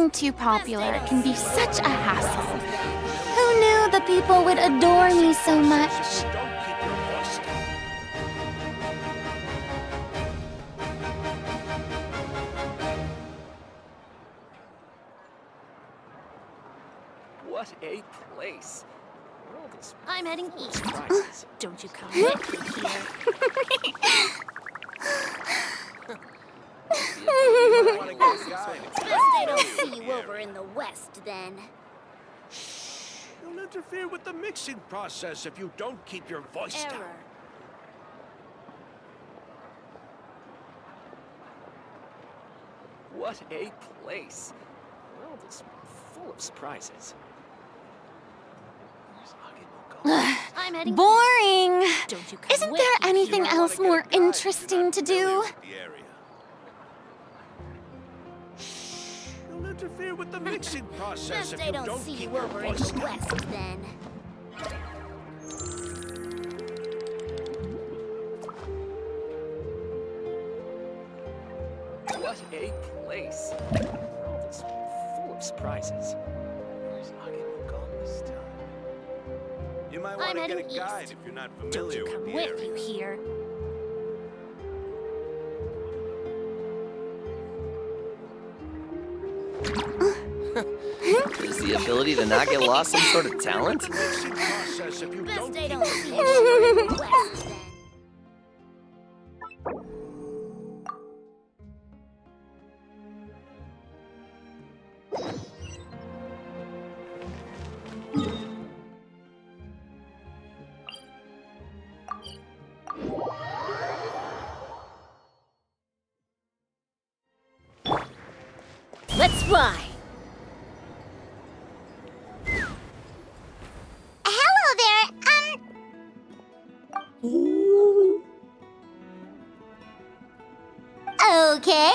Being too popular can be such a hassle. Who knew the people would adore me so much? Don't keep your voice down. What a place. World is I'm heading full of east. surprises. Don't you come with me here. You wanna get a guide? Best they don't see you over in the west, then. You'll interfere with the mixing process if you don't keep your voice down. Error. What a place. World is full of surprises. Where's Agumon? I'm heading Boring! Don't you come Isn't with there me anything here. else more interesting to do? The area. You'll interfere with the mixing process Best if they you don't don't see keep you your over in voice the down. west, then. What a place. World is full of surprises. Where's Agumon gone this time? You might I'm want to get a heading guide east. if you're not Don't familiar you with come the with area. you here. Is the ability to not get lost some sort of talent? The mixing process if you Best don't they keep don't your see you voice over in the west, then. Let's fly. Hello there, Okay.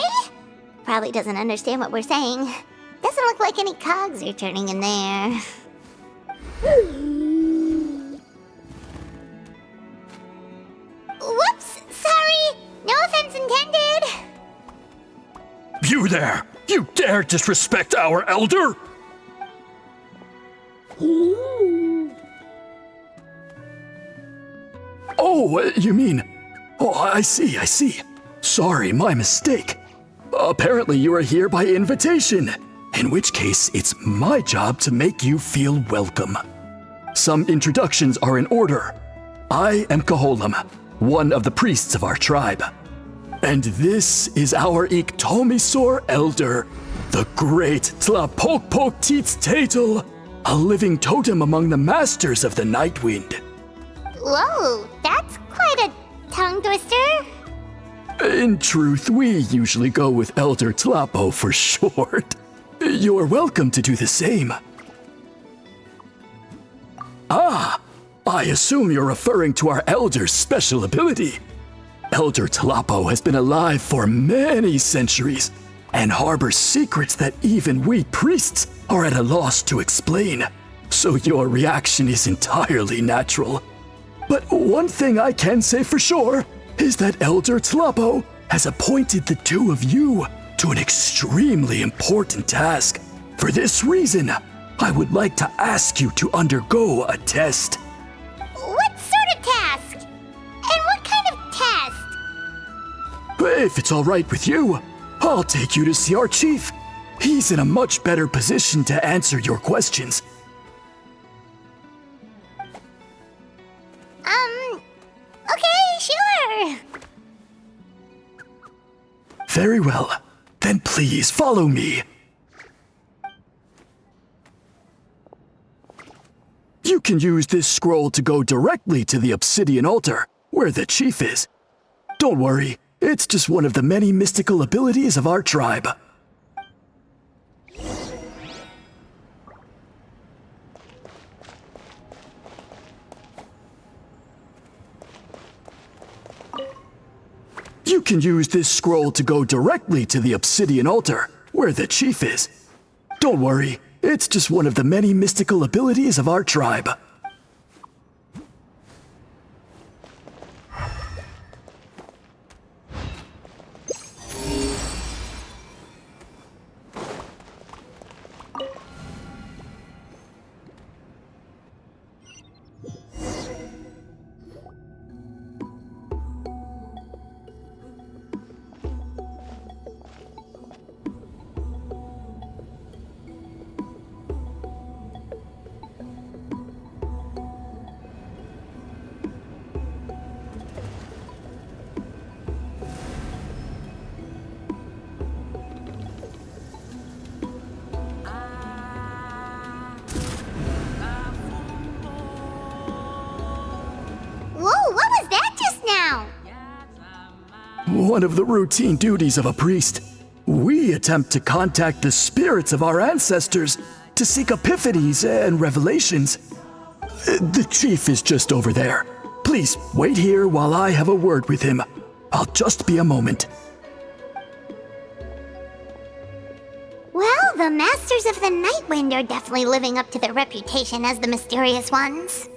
Probably doesn't understand what we're saying. Doesn't look like any cogs are turning in there. Whoops, sorry. No offense intended. You there! You dare disrespect our elder? Oh, you mean... Oh, I see. Sorry, my mistake. Apparently you are here by invitation, in which case it's my job to make you feel welcome. Some introductions are in order. I am Koholum, one of the priests of our tribe. And this is our Iktomisor elder, the great Tlapokpok-Teets-Tatel, a living totem among the masters of the Night Wind. Whoa, that's quite a tongue twister. In truth, we usually go with Elder Tlapo for short. You're welcome to do the same. Ah, I assume you're referring to our elder's special ability. Elder Tlapo has been alive for many centuries and harbors secrets that even we priests are at a loss to explain. So your reaction is entirely natural. But one thing I can say for sure is that Elder Tlapo has appointed the two of you to an extremely important task. For this reason, I would like to ask you to undergo a test. What sort of task? And what kind of test? If it's all right with you, I'll take you to see our chief. He's in a much better position to answer your questions. Okay, sure. Very well. Then please follow me. You can use this scroll to go directly to the obsidian altar, where the chief is. Don't worry, it's just one of the many mystical abilities of our tribe. You can use this scroll to go directly to the obsidian altar, where the chief is. Don't worry, it's just one of the many mystical abilities of our tribe. one of the routine duties of a priest. We attempt to contact the spirits of our ancestors to seek epiphanies and revelations. The chief is just over there. Please wait here while I have a word with him. I'll just be a moment. Well, the Masters of the Nightwind are definitely living up to their reputation as the mysterious ones.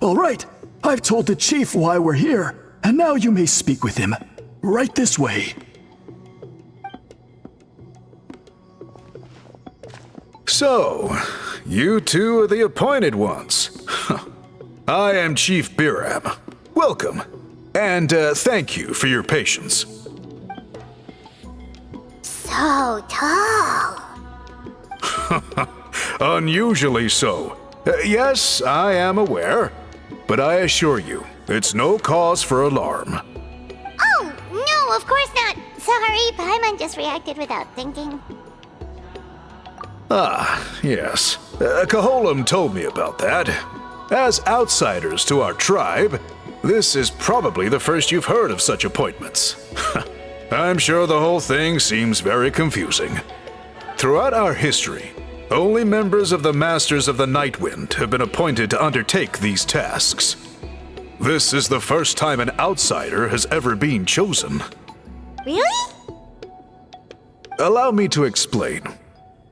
All right, I've told the chief why we're here, and now you may speak with him. Right this way. So, you two are the appointed ones. I am Chief Biram. Welcome, and thank you for your patience. So tall. Unusually so. Yes, I am aware, but I assure you, it's no cause for alarm. Oh, no, of course not. Sorry, Paimon just reacted without thinking. Ah, yes. Kaholam told me about that. As outsiders to our tribe, this is probably the first you've heard of such appointments. I'm sure the whole thing seems very confusing. Throughout our history, only members of the Masters of the Nightwind have been appointed to undertake these tasks. This is the first time an outsider has ever been chosen. Really? Allow me to explain.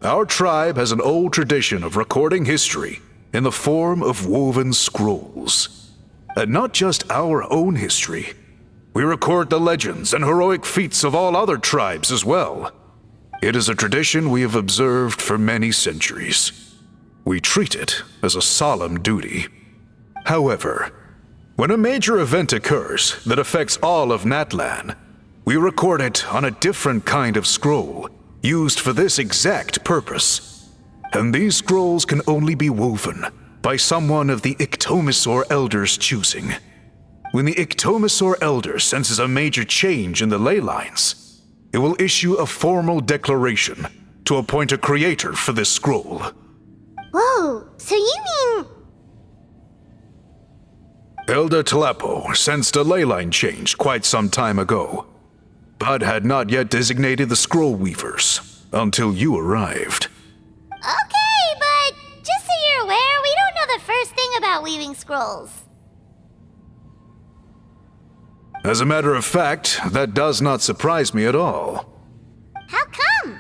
Our tribe has an old tradition of recording history in the form of woven scrolls. And not just our own history. We record the legends and heroic feats of all other tribes as well. It is a tradition we have observed for many centuries. We treat it as a solemn duty. However, when a major event occurs that affects all of Natlan, we record it on a different kind of scroll, used for this exact purpose. And these scrolls can only be woven by someone of the Iktomisor Elder's choosing. When the Iktomisor Elder senses a major change in the ley lines, it will issue a formal declaration to appoint a creator for this scroll. Whoa, so you mean... Elder Tlapo sensed a ley line change quite some time ago, but had not yet designated the scroll weavers until you arrived. Okay, but just so you're aware, we don't know the first thing about weaving scrolls. As a matter of fact, that does not surprise me at all. How come?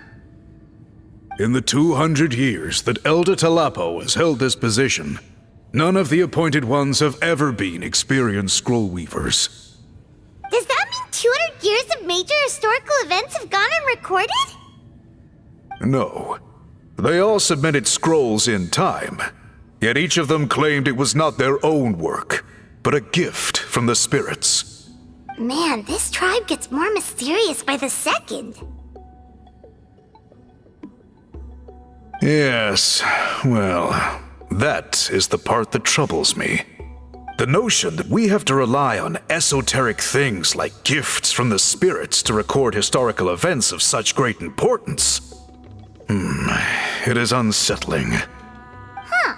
In the 200 years that Elder Tlapo has held this position, none of the appointed ones have ever been experienced scroll weavers. Does that mean 200 years of major historical events have gone unrecorded? No. They all submitted scrolls in time, yet each of them claimed it was not their own work, but a gift from the spirits. Man, this tribe gets more mysterious by the second. Yes, well, that is the part that troubles me. The notion that we have to rely on esoteric things like gifts from the spirits to record historical events of such great importance. It is unsettling. Huh.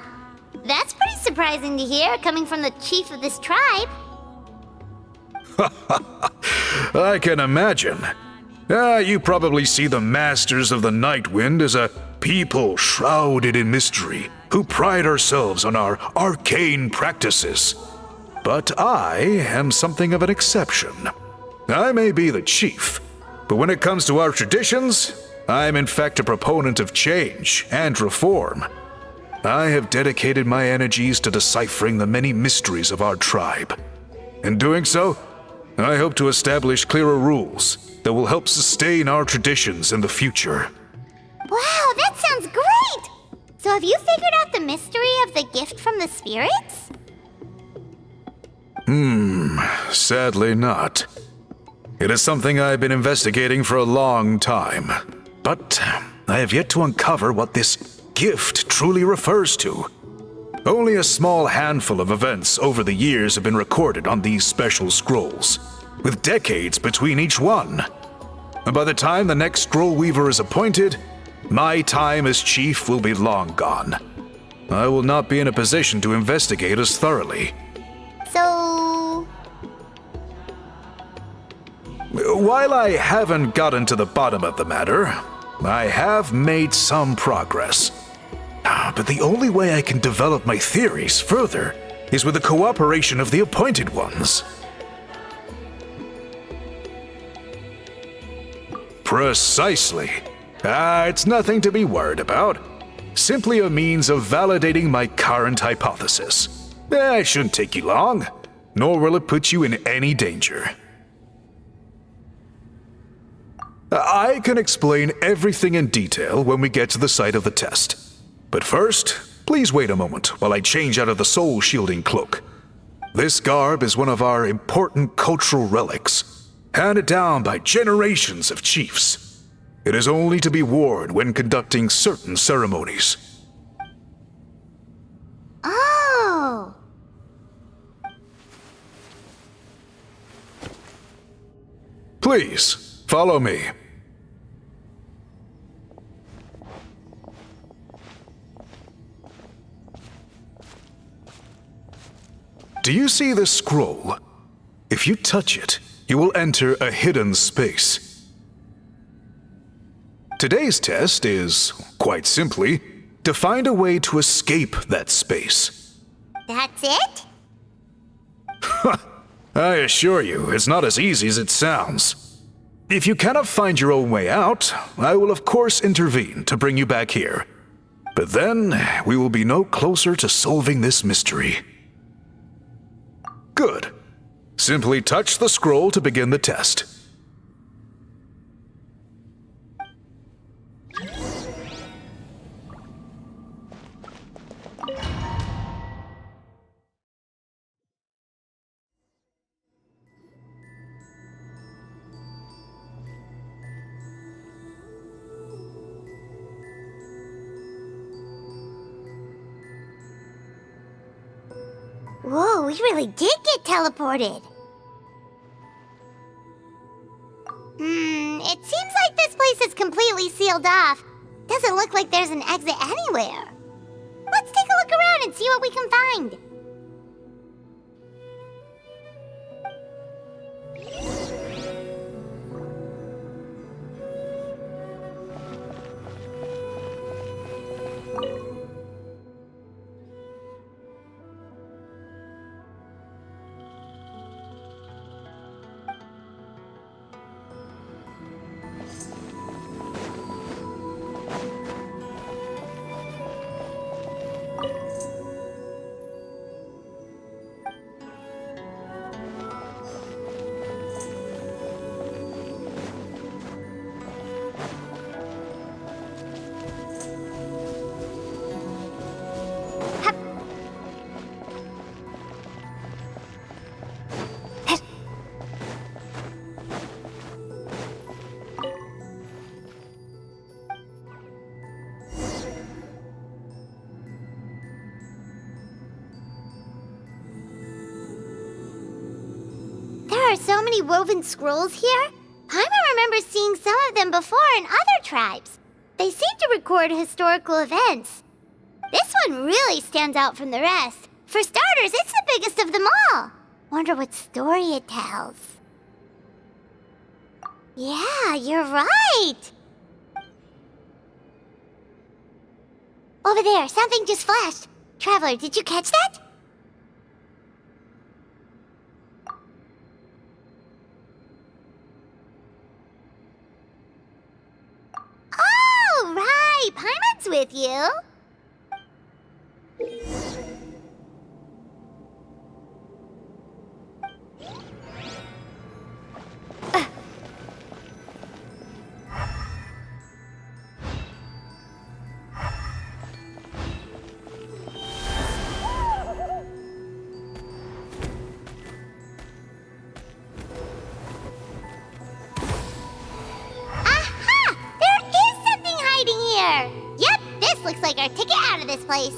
That's pretty surprising to hear, coming from the chief of this tribe. I can imagine. You probably see the Masters of the Nightwind as a people shrouded in mystery, who pride ourselves on our arcane practices. But I am something of an exception. I may be the chief, but when it comes to our traditions, I am in fact a proponent of change and reform. I have dedicated my energies to deciphering the many mysteries of our tribe. In doing so, I hope to establish clearer rules that will help sustain our traditions in the future. Wow, that sounds great! So have you figured out the mystery of the gift from the spirits? Sadly not. It is something I've been investigating for a long time, but I have yet to uncover what this gift truly refers to. Only a small handful of events over the years have been recorded on these special scrolls, with decades between each one. And by the time the next scroll weaver is appointed, my time as chief will be long gone. I will not be in a position to investigate as thoroughly. So... While I haven't gotten to the bottom of the matter, I have made some progress. But the only way I can develop my theories further is with the cooperation of the Appointed Ones. Precisely. It's nothing to be worried about. Simply a means of validating my current hypothesis. It shouldn't take you long, nor will it put you in any danger. I can explain everything in detail when we get to the site of the test. But first, please wait a moment while I change out of the soul-shielding cloak. This garb is one of our important cultural relics, handed down by generations of chiefs. It is only to be worn when conducting certain ceremonies. Oh! Please, follow me. Do you see this scroll? If you touch it, you will enter a hidden space. Today's test is, quite simply, to find a way to escape that space. That's it? I assure you, it's not as easy as it sounds. If you cannot find your own way out, I will of course intervene to bring you back here. But then, we will be no closer to solving this mystery. Good. Simply touch the scroll to begin the test. Whoa, we really did get teleported. It seems like this place is completely sealed off. Doesn't look like there's an exit anywhere. Let's take a look around and see what we can find. There are so many woven scrolls here. Paimon remembers seeing some of them before in other tribes. They seem to record historical events. This one really stands out from the rest. For starters, it's the biggest of them all. Wonder what story it tells. Yeah, you're right. Over there, something just flashed. Traveler, did you catch that? Oh, right. Paimon's with you. Yep, this looks like our ticket out of this place.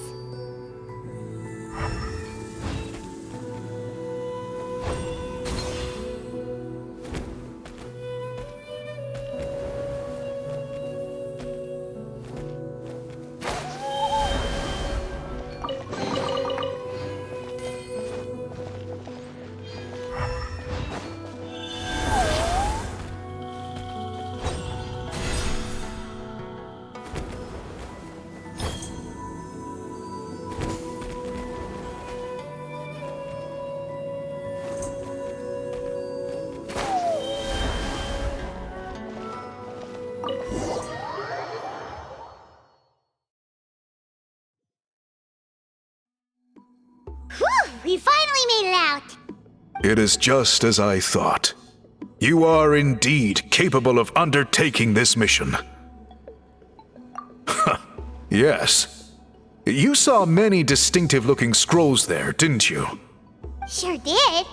We finally made it out! It is just as I thought. You are indeed capable of undertaking this mission. Yes. You saw many distinctive-looking scrolls there, didn't you? Sure did.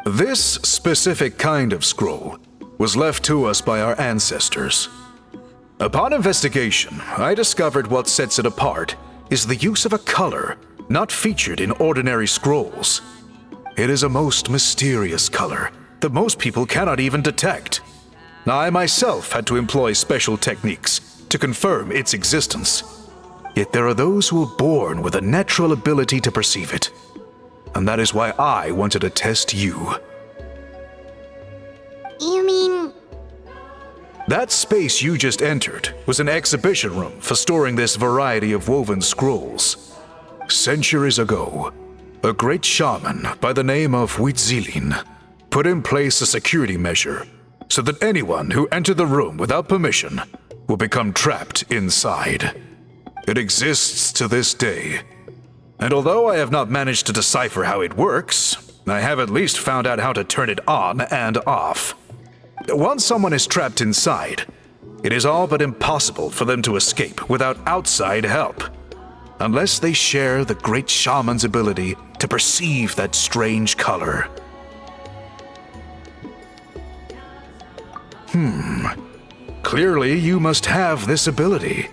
This specific kind of scroll was left to us by our ancestors. Upon investigation, I discovered what sets it apart is the use of a color not featured in ordinary scrolls. It is a most mysterious color that most people cannot even detect. I myself had to employ special techniques to confirm its existence. Yet there are those who are born with a natural ability to perceive it. And that is why I wanted to test you. You mean... That space you just entered was an exhibition room for storing this variety of woven scrolls. Centuries ago, a great shaman by the name of Huitzilin put in place a security measure so that anyone who entered the room without permission will become trapped inside. It exists to this day. And although I have not managed to decipher how it works, I have at least found out how to turn it on and off. Once someone is trapped inside, it is all but impossible for them to escape without outside help, unless they share the great shaman's ability to perceive that strange color. Clearly you must have this ability,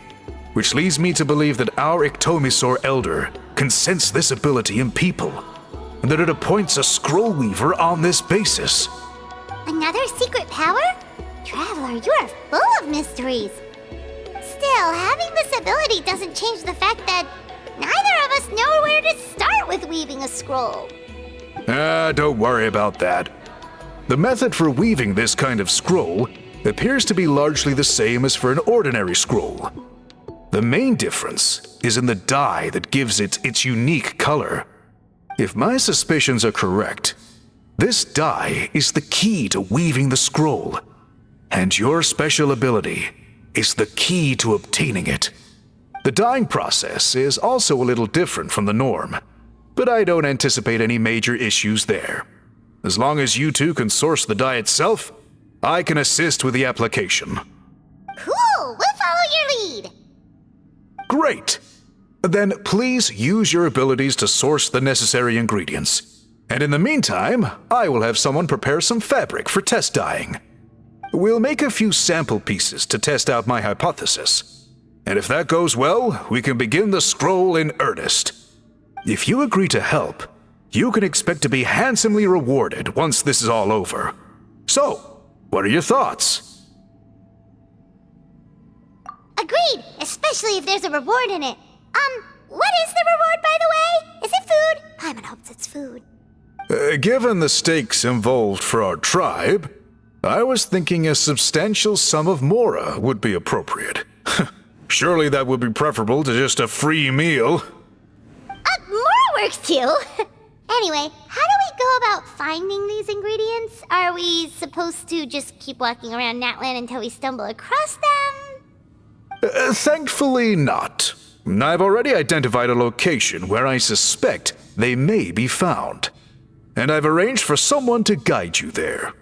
which leads me to believe that our Iktomisor Elder can sense this ability in people, and that it appoints a scroll weaver on this basis. Another secret power? Traveler, you are full of mysteries. Still, having this ability doesn't change the fact that neither of us know where to start with weaving a scroll. Don't worry about that. The method for weaving this kind of scroll appears to be largely the same as for an ordinary scroll. The main difference is in the dye that gives it its unique color. If my suspicions are correct, this dye is the key to weaving the scroll, and your special ability is the key to obtaining it. The dyeing process is also a little different from the norm, but I don't anticipate any major issues there. As long as you two can source the dye itself, I can assist with the application. Cool, we'll follow your lead. Great! Then please use your abilities to source the necessary ingredients. And in the meantime, I will have someone prepare some fabric for test dyeing. We'll make a few sample pieces to test out my hypothesis. And if that goes well, we can begin the scroll in earnest. If you agree to help, you can expect to be handsomely rewarded once this is all over. So, what are your thoughts? Agreed, especially if there's a reward in it. What is the reward, by the way? Is it food? Paimon hopes it's food. Given the stakes involved for our tribe, I was thinking a substantial sum of mora would be appropriate. Surely that would be preferable to just a free meal. Mora works too. Anyway, how do we go about finding these ingredients? Are we supposed to just keep walking around Natlan until we stumble across them? Thankfully not. I've already identified a location where I suspect they may be found. And I've arranged for someone to guide you there.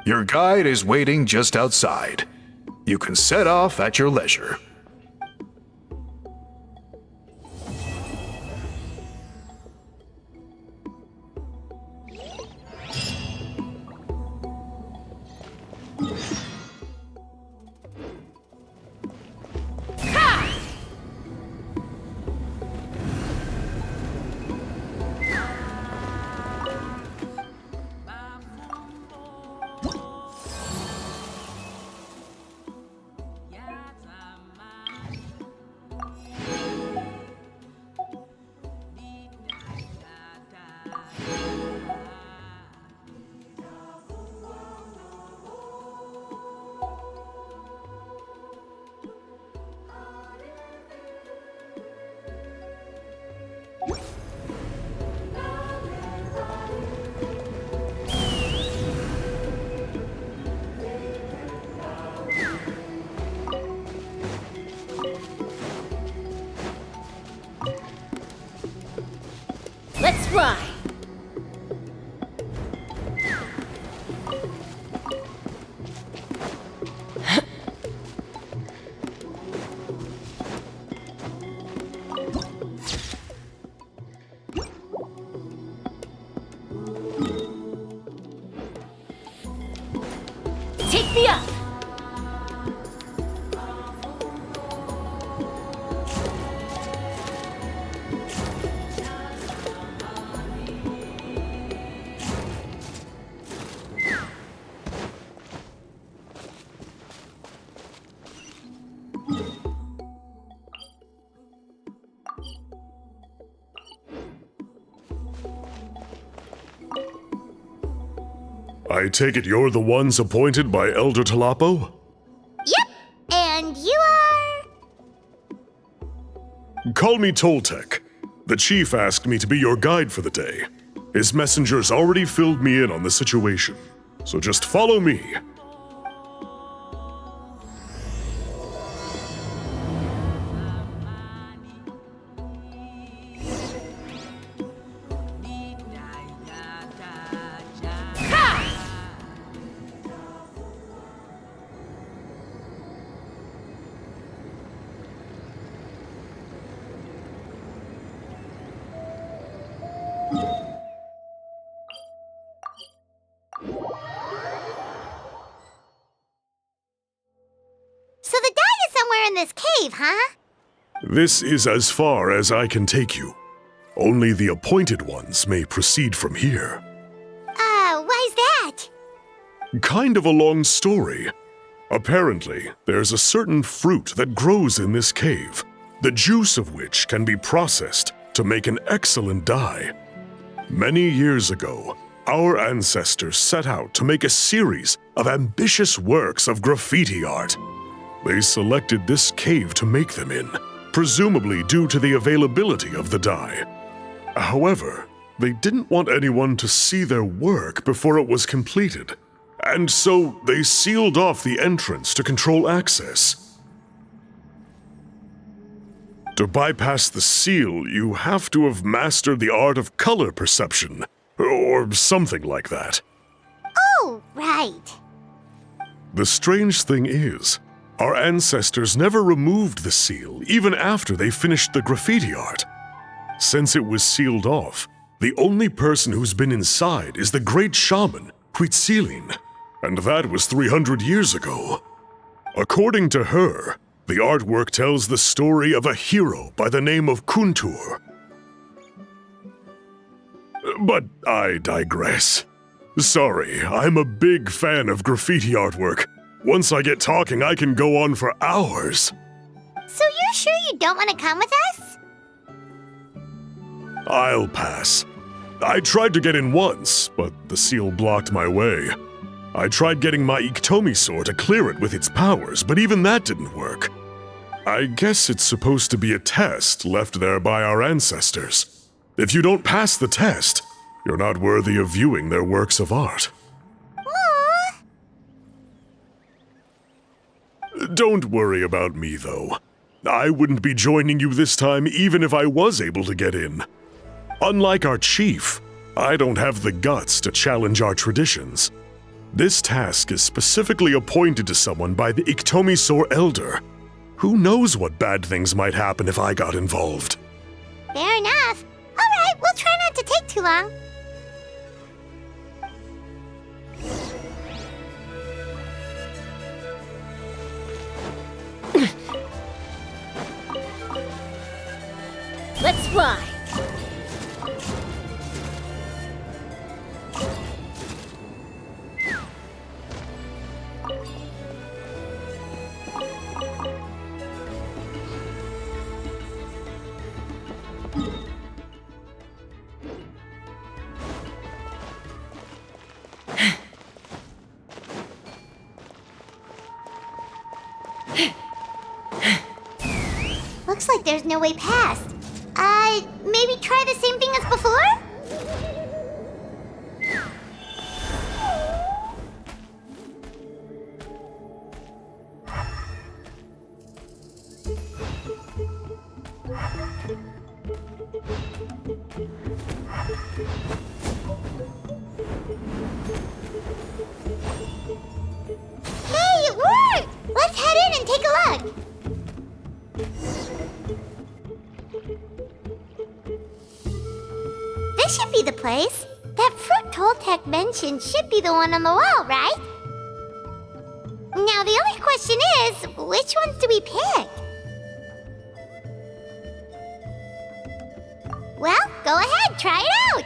Your guide is waiting just outside. You can set off at your leisure. try. Take me up! I take it you're the ones appointed by Elder Talapo? Yep. And you are? Call me Toltec. The chief asked me to be your guide for the day. His messengers already filled me in on the situation, so just follow me. So the dye is somewhere in this cave, huh? This is as far as I can take you. Only the appointed ones may proceed from here. Why's that? Kind of a long story. Apparently, there's a certain fruit that grows in this cave, the juice of which can be processed to make an excellent dye. Many years ago, our ancestors set out to make a series of ambitious works of graffiti art. They selected this cave to make them in, presumably due to the availability of the dye. However, they didn't want anyone to see their work before it was completed, and so they sealed off the entrance to control access. To bypass the seal, you have to have mastered the art of color perception, or something like that. Oh, right. The strange thing is, our ancestors never removed the seal even after they finished the graffiti art. Since it was sealed off, the only person who's been inside is the great shaman, Huitzilin, and that was 300 years ago. According to her, the artwork tells the story of a hero by the name of Kuntur. But I digress. Sorry, I'm a big fan of graffiti artwork. Once I get talking, I can go on for hours. So you're sure you don't want to come with us? I'll pass. I tried to get in once, but the seal blocked my way. I tried getting my Iktomi to clear it with its powers, but even that didn't work. I guess it's supposed to be a test left there by our ancestors. If you don't pass the test, you're not worthy of viewing their works of art. Don't worry about me, though. I wouldn't be joining you this time even if I was able to get in. Unlike our chief, I don't have the guts to challenge our traditions. This task is specifically appointed to someone by the Iktomi Elder. Who knows what bad things might happen if I got involved? Fair enough. All right, we'll try not to take too long. Let's ride. Looks like there's no way past. Maybe try the same thing as before? Hey, it worked! Let's head in and take a look. This should be the place. That fruit Toltec mentioned should be the one on the wall, right? Now the only question is, which ones do we pick? Well, go ahead, try it out!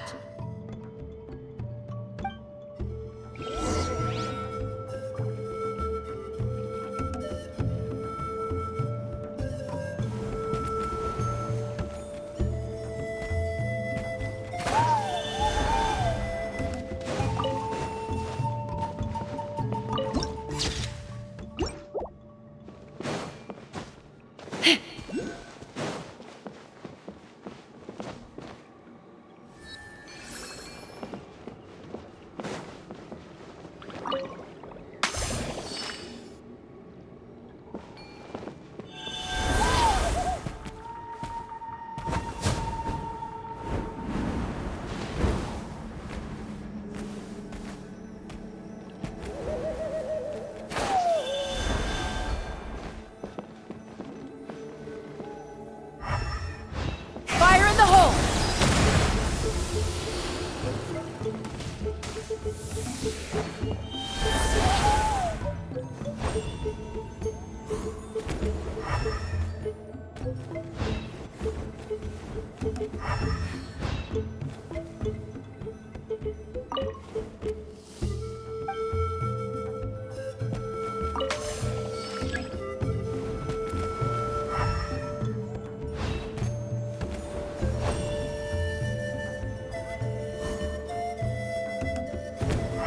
Fire in the hole!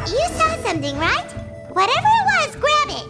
You saw something, right? Whatever it was, grab it.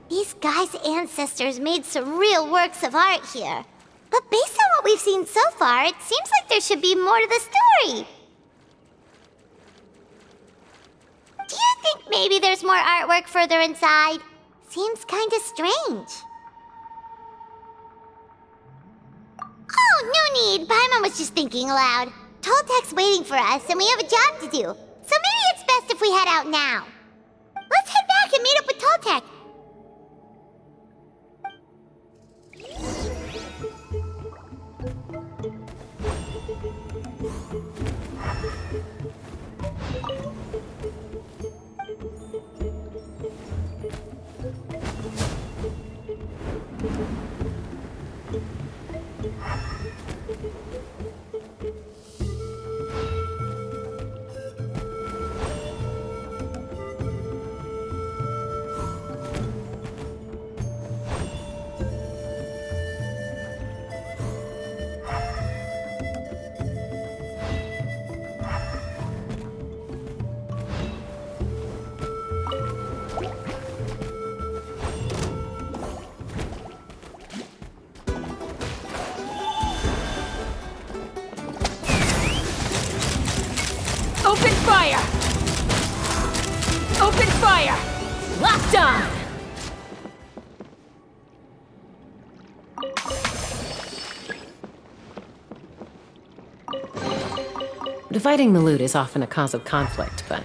These guys' ancestors made some real works of art here. But based on what we've seen so far, it seems like there should be more to the story. Do you think maybe there's more artwork further inside? Seems kinda strange. Oh, no need. Paimon was just thinking aloud. Toltec's waiting for us, and we have a job to do. So maybe it's best if we head out now. Let's head back and meet up with Toltec. Open fire! Open fire! Locked on! Dividing the loot is often a cause of conflict, but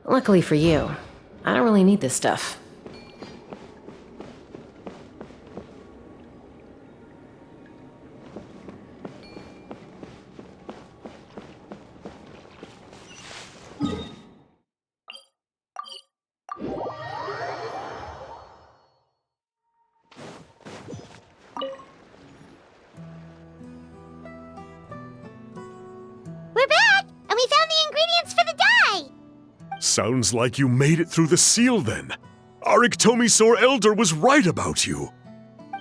luckily for you, I don't really need this stuff. We're back, and we found the ingredients for the dye! Sounds like you made it through the seal then. Our Iktomi Elder was right about you.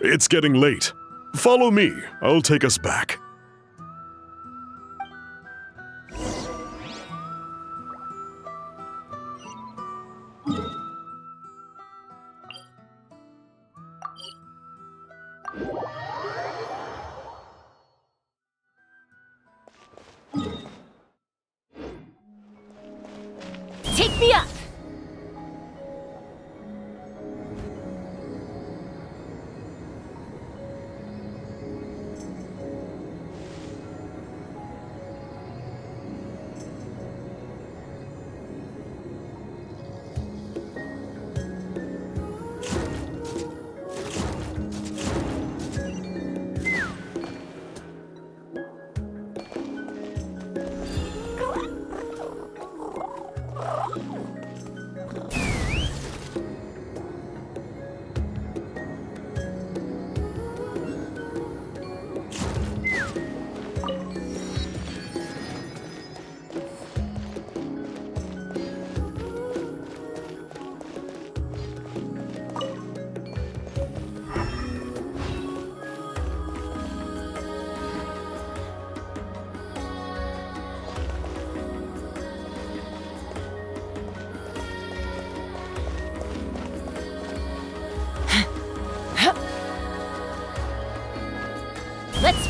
It's getting late. Follow me. I'll take us back.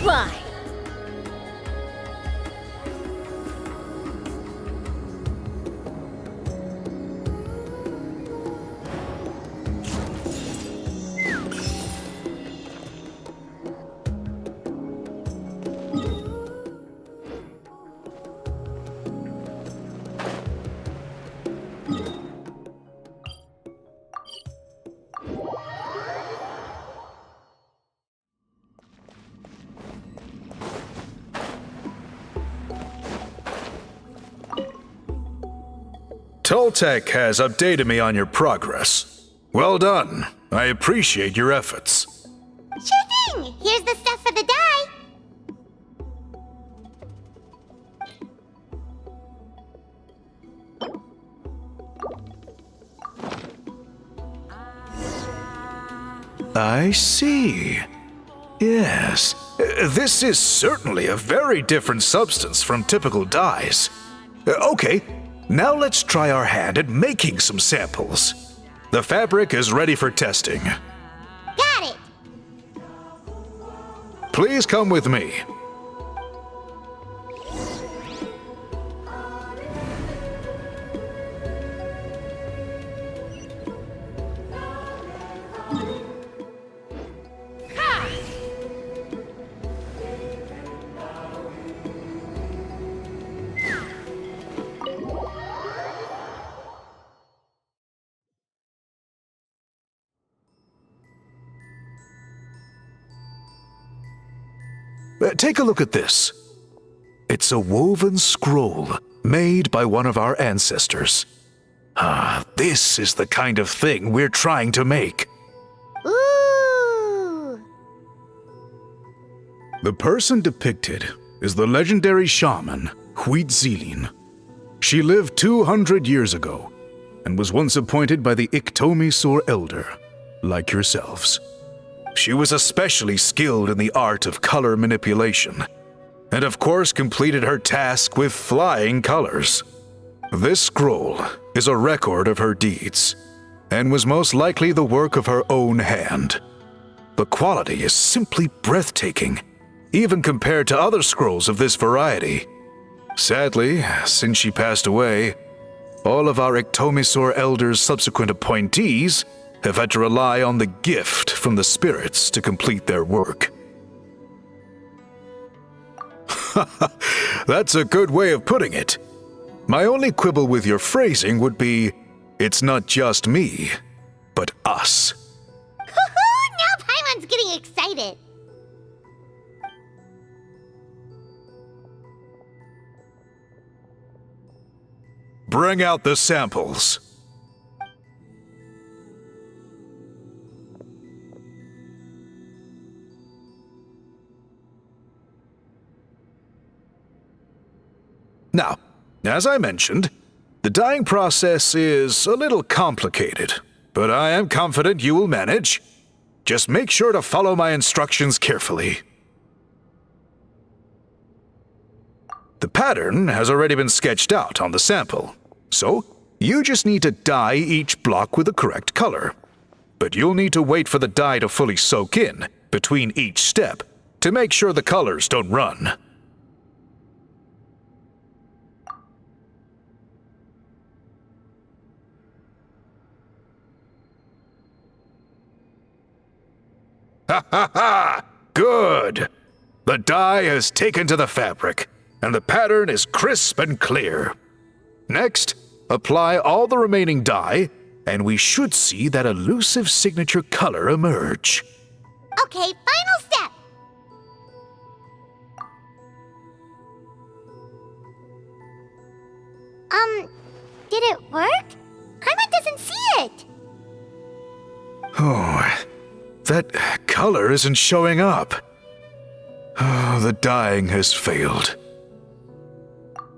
why. Toltec has updated me on your progress. Well done. I appreciate your efforts. Sure thing! Here's the stuff for the dye. I see. Yes. This is certainly a very different substance from typical dyes. Okay, now let's try our hand at making some samples. The fabric is ready for testing. Got it! Please come with me. Take a look at this. It's a woven scroll made by one of our ancestors. This is the kind of thing we're trying to make. Ooh! The person depicted is the legendary shaman Huitzilin. She lived 200 years ago and was once appointed by the Iktomi Elder, like yourselves. She was especially skilled in the art of color manipulation, and of course completed her task with flying colors. This scroll is a record of her deeds, and was most likely the work of her own hand. The quality is simply breathtaking, even compared to other scrolls of this variety. Sadly, since she passed away, all of our Iktomi Elder's subsequent appointees have had to rely on the gift from the spirits to complete their work. That's a good way of putting it. My only quibble with your phrasing would be, it's not just me, but us. Now Paimon's getting excited. Bring out the samples. Now, as I mentioned, the dyeing process is a little complicated, but I am confident you will manage. Just make sure to follow my instructions carefully. The pattern has already been sketched out on the sample, so you just need to dye each block with the correct color. But you'll need to wait for the dye to fully soak in between each step to make sure the colors don't run. Ha ha ha! Good! The dye has taken to the fabric, and the pattern is crisp and clear. Next, apply all the remaining dye, and we should see that elusive signature color emerge. Okay, final step. Did it work? Paimon doesn't see it. Oh, that color isn't showing up. Oh, the dyeing has failed.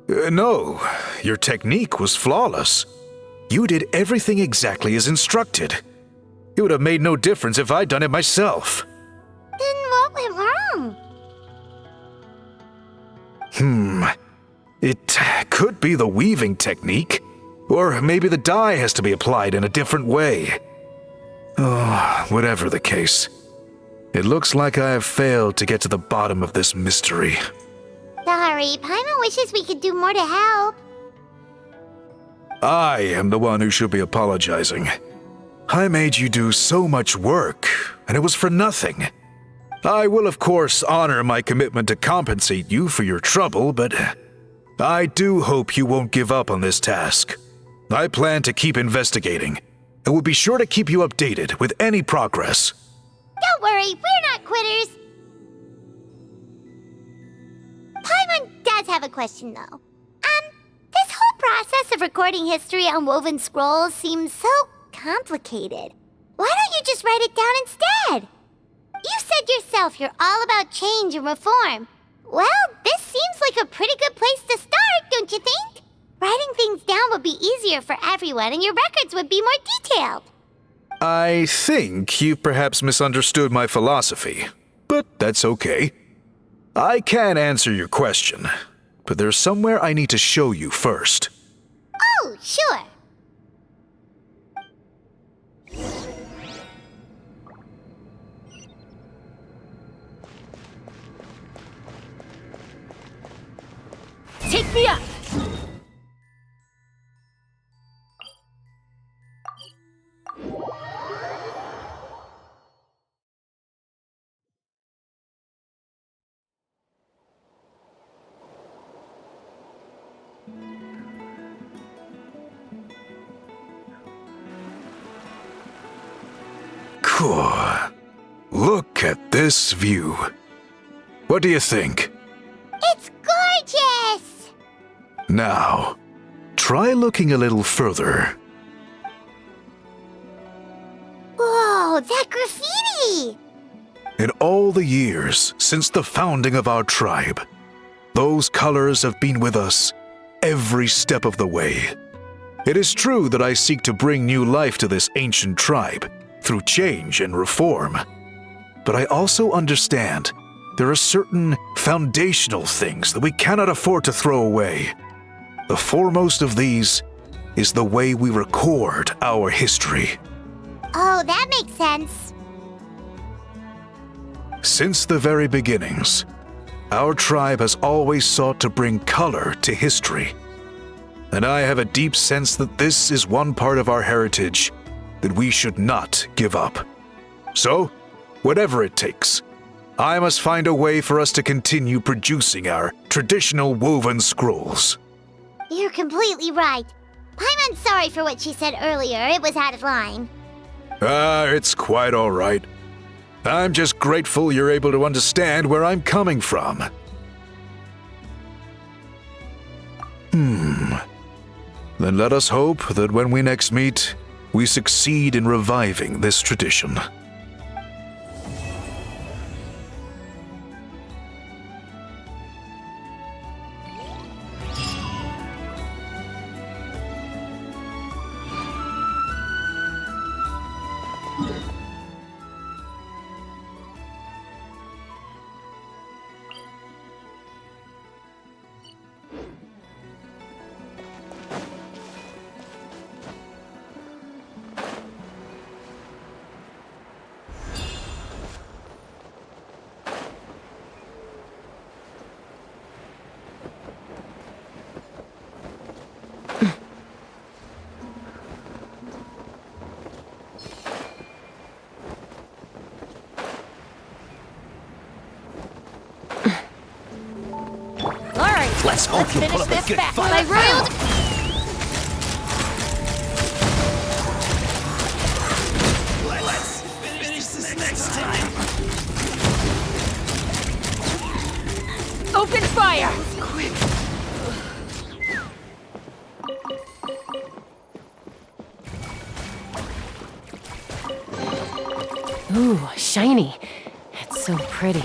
No, your technique was flawless. You did everything exactly as instructed. It would have made no difference if I'd done it myself. Then what went wrong? It could be the weaving technique, or maybe the dye has to be applied in a different way. Oh, whatever the case, It looks like I have failed to get to the bottom of this mystery. Sorry, Paimon wishes we could do more to help. I am the one who should be apologizing. I made you do so much work, and it was for nothing. I will, of course, honor my commitment to compensate you for your trouble, but I do hope you won't give up on this task. I plan to keep investigating, and will be sure to keep you updated with any progress. Don't worry, we're not quitters. Paimon does have a question, though. This whole process of recording history on woven scrolls seems so complicated. Why don't you just write it down instead? You said yourself you're all about change and reform. Well, this seems like a pretty good place to start, don't you think? Writing things down would be easier for everyone, and your records would be more detailed. I think you've perhaps misunderstood my philosophy, but that's okay. I can answer your question, but there's somewhere I need to show you first. Oh, sure. Take me up! Cool. Look at this view. What do you think? It's gorgeous! Now, try looking a little further. Whoa, that graffiti! In all the years since the founding of our tribe, those colors have been with us every step of the way. It is true that I seek to bring new life to this ancient tribe through change and reform. But I also understand there are certain foundational things that we cannot afford to throw away. The foremost of these is the way we record our history. Oh, that makes sense. Since the very beginnings, our tribe has always sought to bring color to history. And I have a deep sense that this is one part of our heritage that we should not give up. So, whatever it takes, I must find a way for us to continue producing our traditional woven scrolls. You're completely right. Paimon's sorry for what she said earlier. It was out of line. It's quite all right. I'm just grateful you're able to understand where I'm coming from. Then let us hope that when we next meet, we succeed in reviving this tradition. Let's hope you put up a good fight. My royal... Let's finish this next time. Open fire! Ooh, shiny. It's so pretty.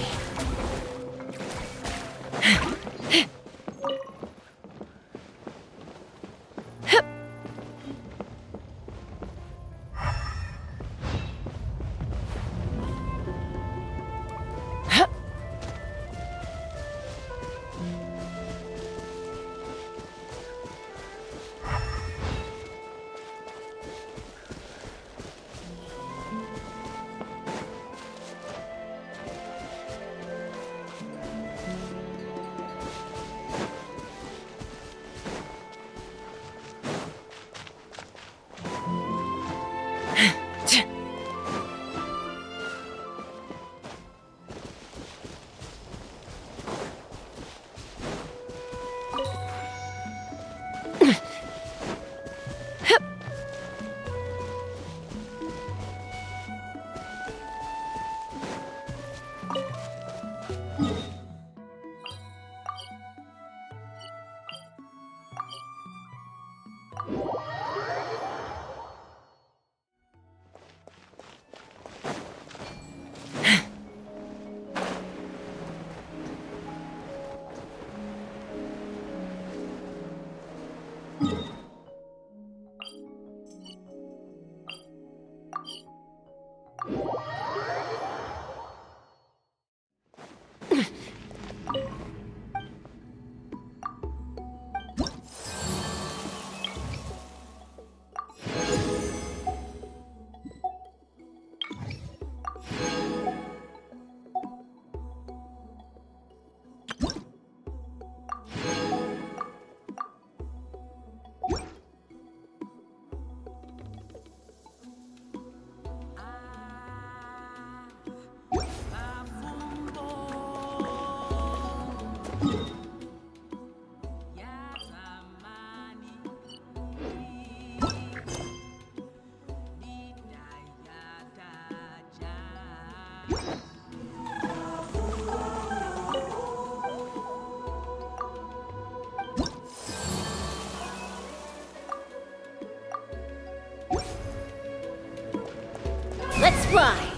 Let's fly!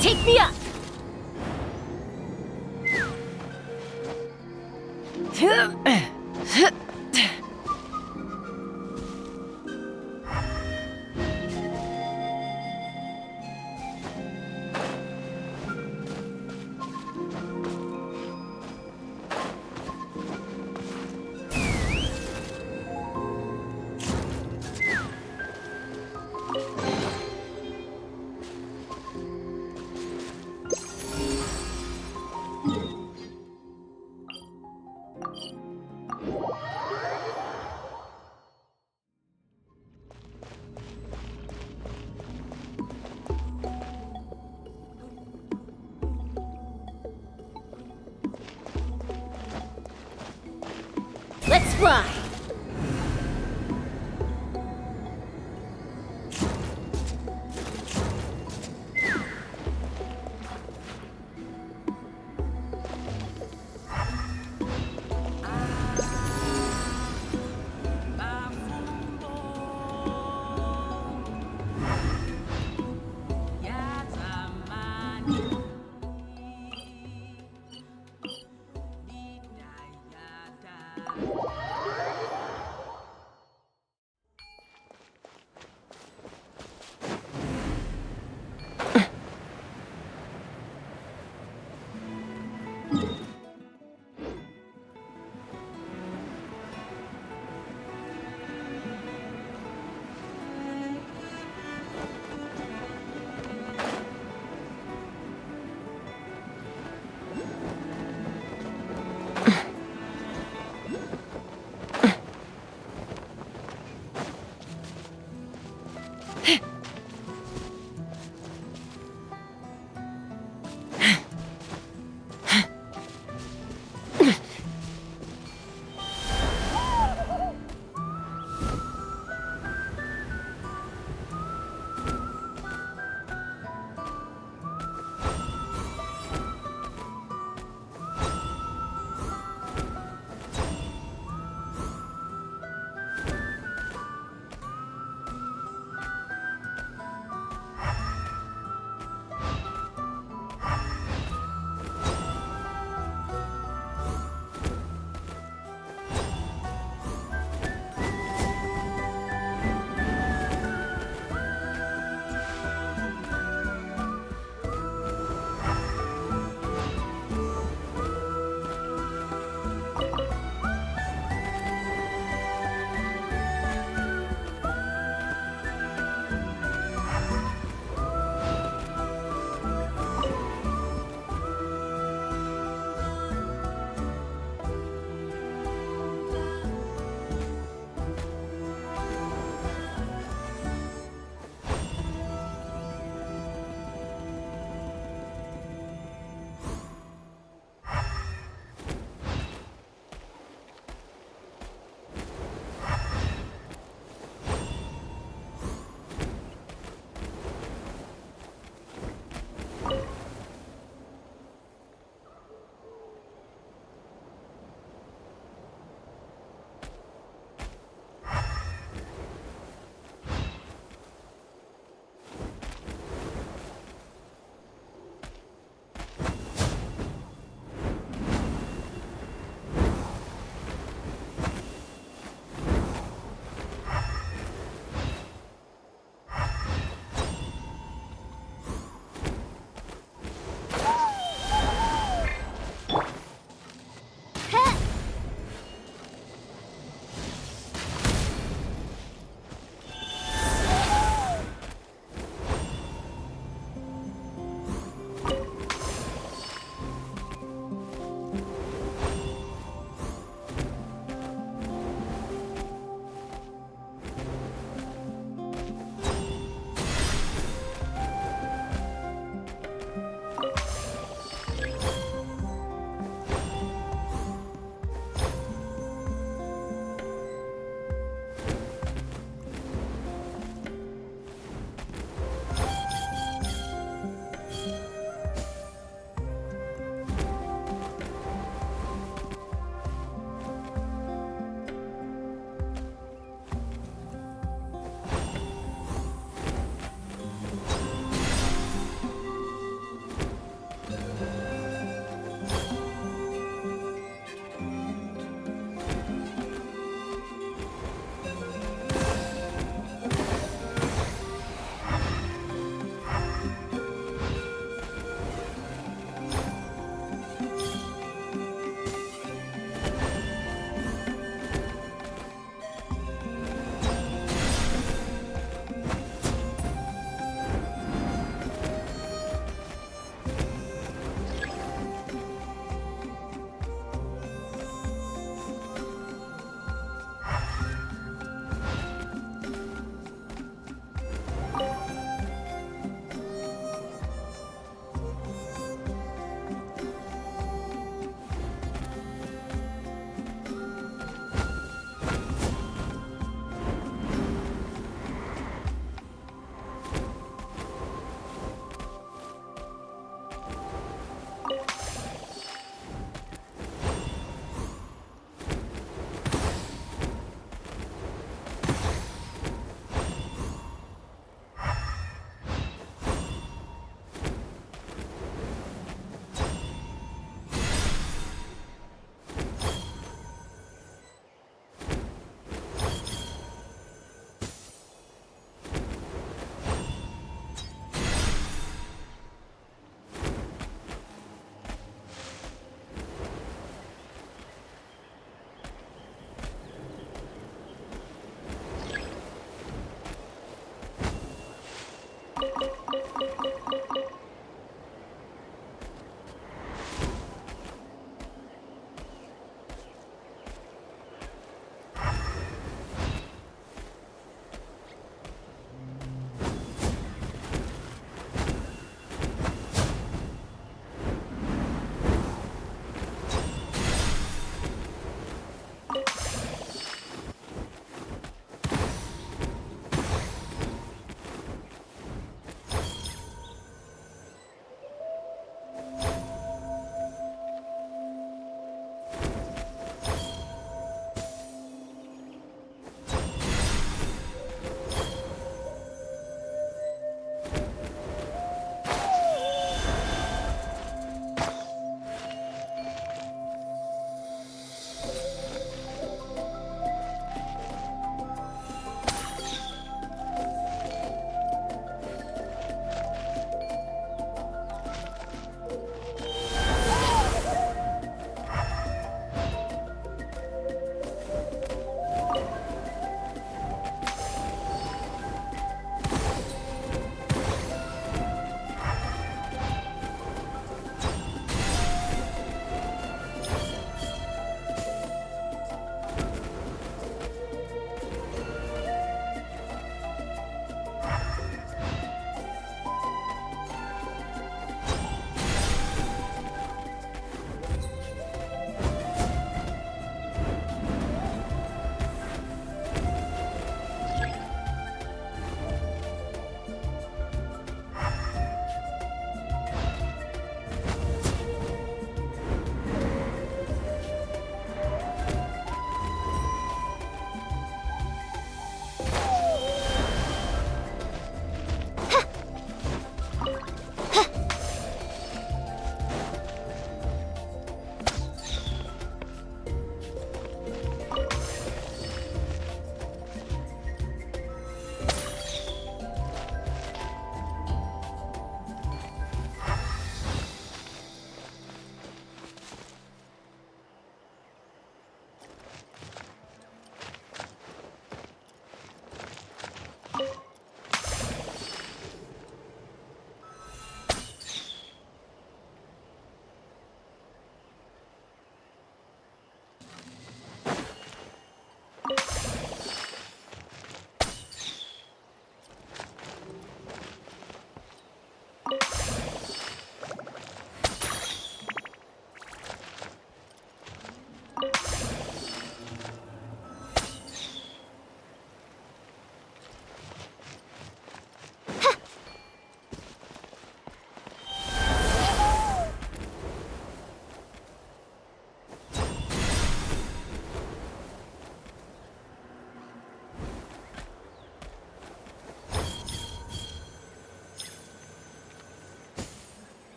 Take me up! Let's fly!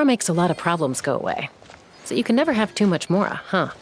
Mora makes a lot of problems go away. So you can never have too much Mora, huh?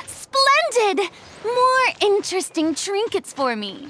Splendid! More interesting trinkets for me.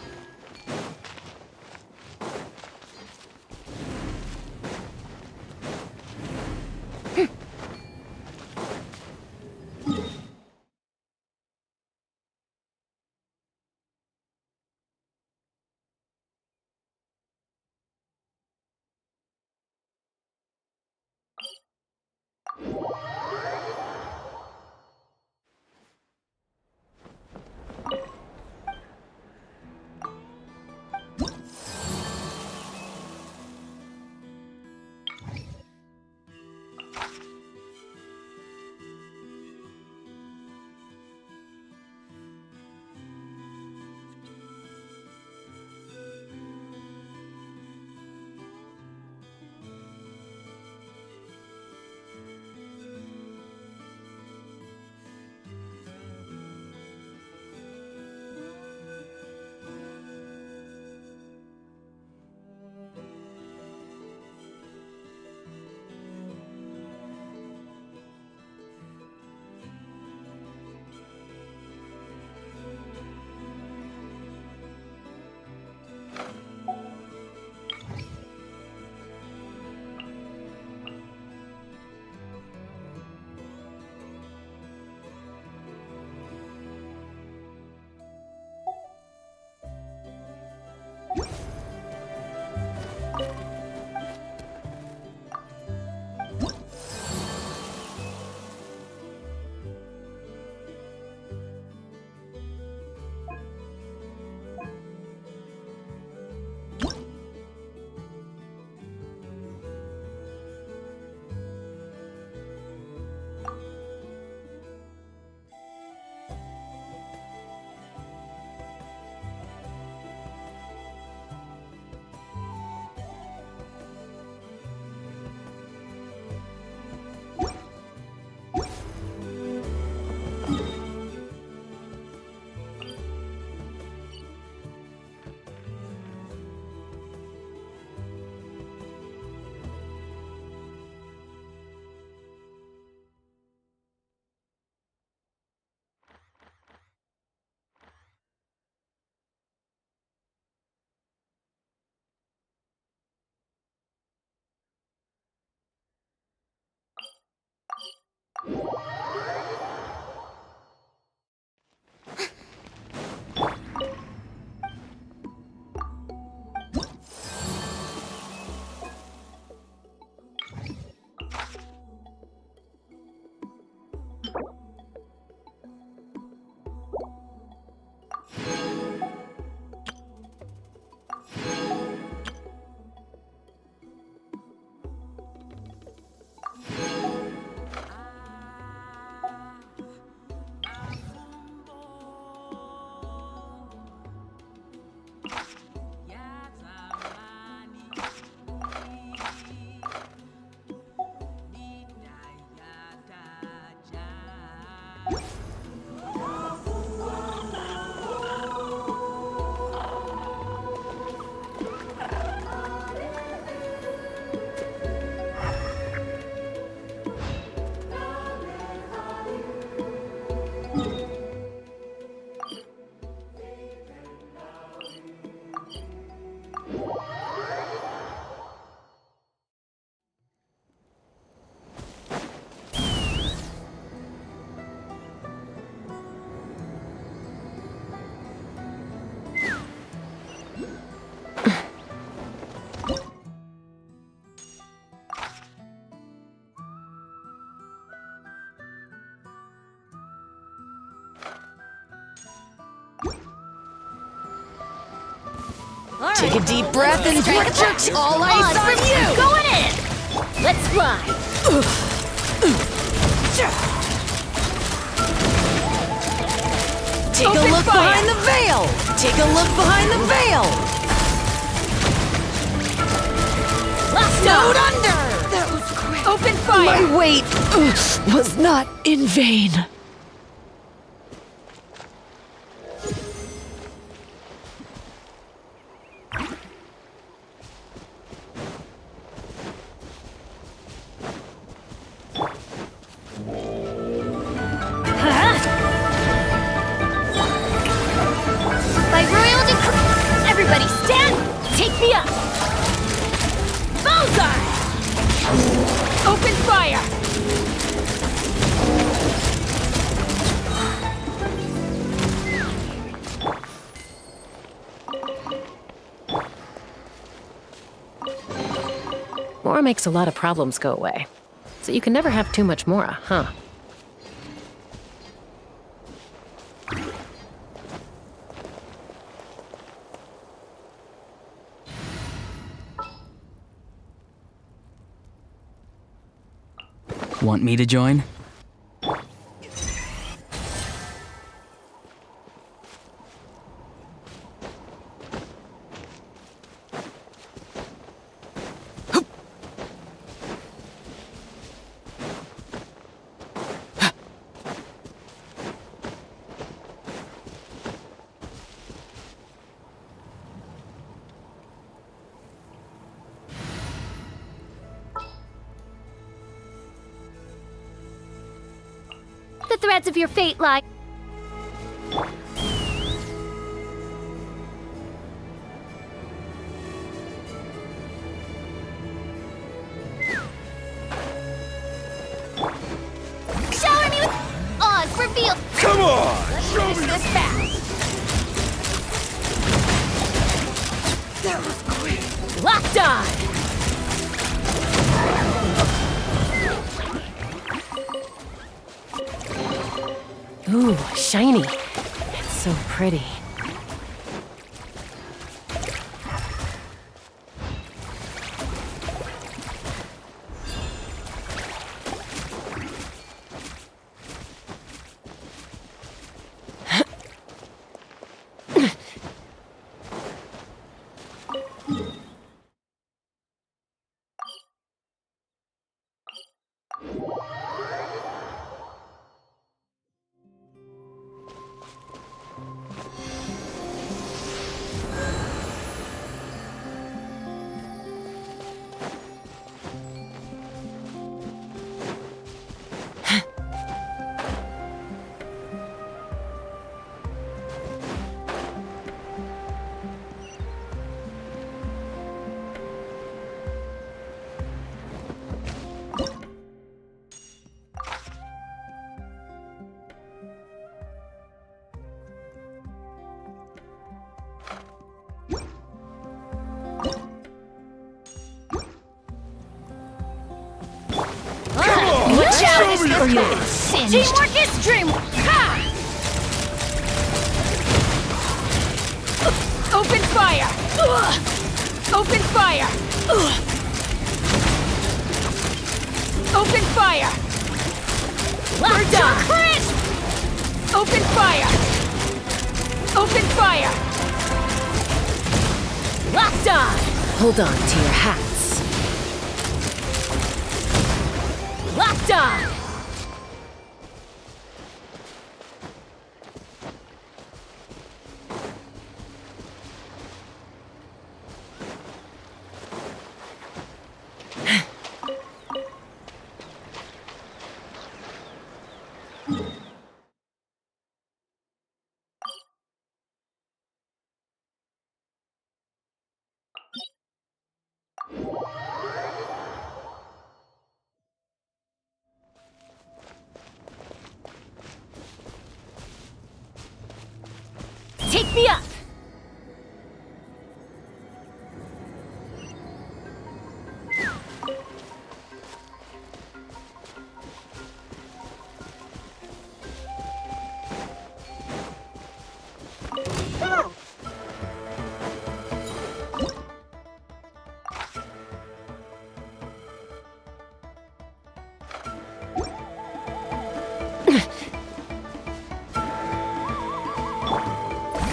Take a deep breath and stretch all eyes on you! Going in! Let's fly! Take a look behind the veil! Take a look behind the veil! Snowed under! That was quick. Open fire! My wait was not in vain. By royal decree, everybody stand! Take me up! Bullseye! Open fire! Mora makes a lot of problems go away. So you can never have too much Mora, huh? Want me to join? The threads of your fate lie. Shower me with Oz reveal. Come on! Show me This fast! That was quick! Locked on! Ooh, shiny. It's so pretty. Or you'll get singed. Teamwork is dreamwork! Ha! Open fire! Open fire! Open fire! We're done! Open fire! Open fire! Locked on! Hold on to your hats. Locked on! me up!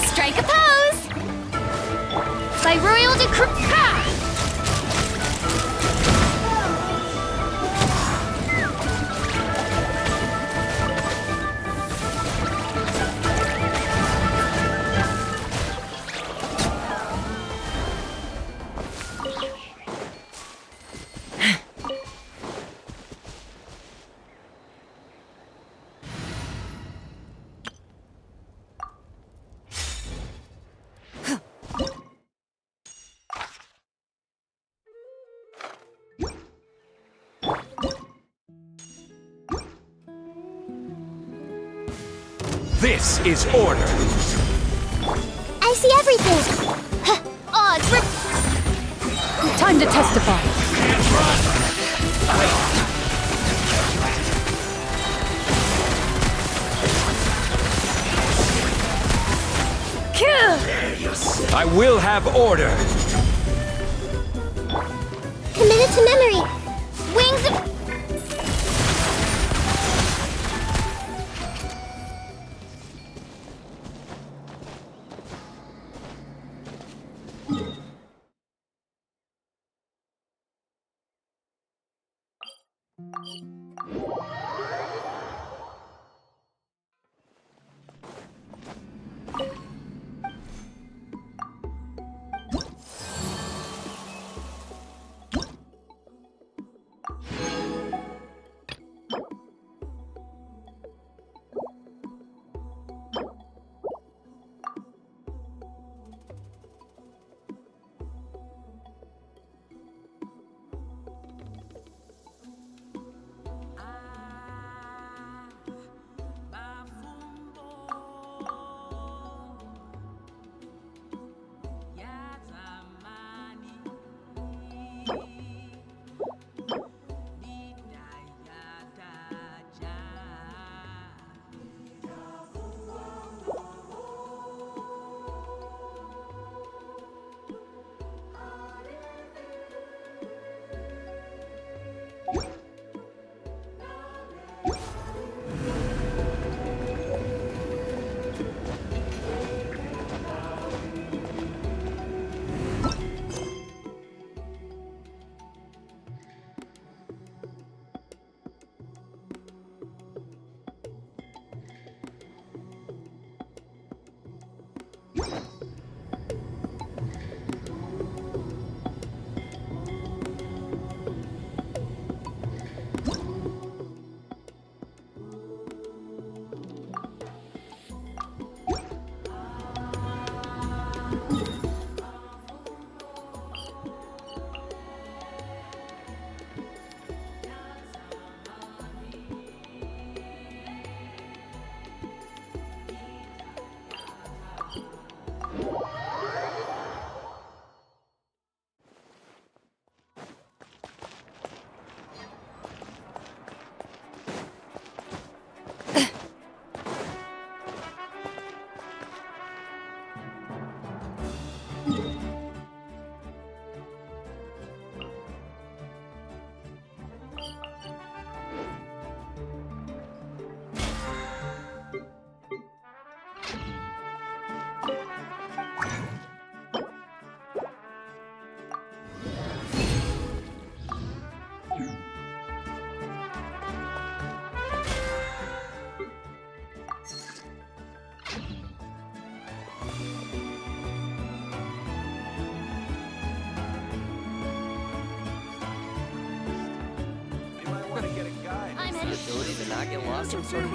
Strike a pose! By royal decree. Ha! This is order. I see everything. Odds Time to testify. I will have order. Committed to memory. Wings of... Ability to not get lost in sort of